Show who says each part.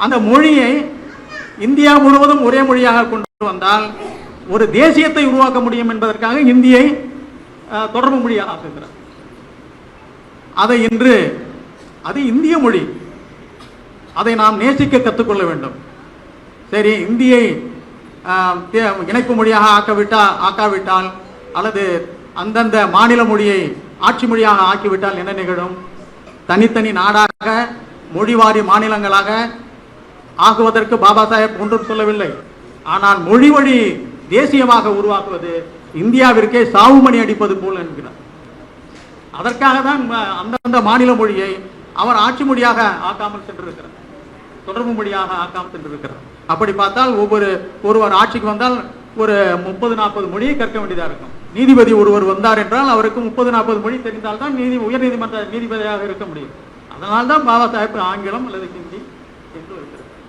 Speaker 1: அந்த மொழியை இந்தியா முழுவதும் ஒரே மொழியாக கொண்டு வந்தால் ஒரு தேசியத்தை உருவாக்க முடியும் என்பதற்காக இந்தியை தொடர்பு மொழியாக ஆக்குகிறார். அதை இன்று அது இந்திய மொழி, அதை நாம் நேசிக்க கற்றுக்கொள்ள வேண்டும். சரி, இந்தியை இணைப்பு மொழியாக ஆக்காவிட்டால் அல்லது அந்தந்த மாநில மொழியை ஆட்சி மொழியாக ஆக்கிவிட்டால் என்ன நிகழும்? தனித்தனி நாடாக மொழிவாரி மாநிலங்களாக ஆகுவதற்கு பாபா சாஹேப் ஒன்றும் சொல்லவில்லை. ஆனால் மொழி வழி தேசியமாக உருவாக்குவது இந்தியாவிற்கே சாவுமணி அடிப்பது போல் என்கிறார். அதற்காக தான் அந்தந்த மாநில மொழியை அவர் ஆட்சி மொழியாக ஆக்காமல் சென்றிருக்கிறார், தொடர்பு மொழியாக ஆக்காமல் சென்றிருக்கிறார். அப்படி பார்த்தால் ஒருவர் ஆட்சிக்கு வந்தால் ஒரு 30-40 மொழியை கற்க வேண்டியதாக இருக்கும். நீதிபதி ஒருவர் வந்தார் என்றால் அவருக்கு 30-40 மொழி தெரிந்தால்தான் உயர் நீதிமன்ற நீதிபதியாக இருக்க முடியும். அதனால்தான் பாபா சாஹேப் ஆங்கிலம் அல்லது ஹிந்தி என்று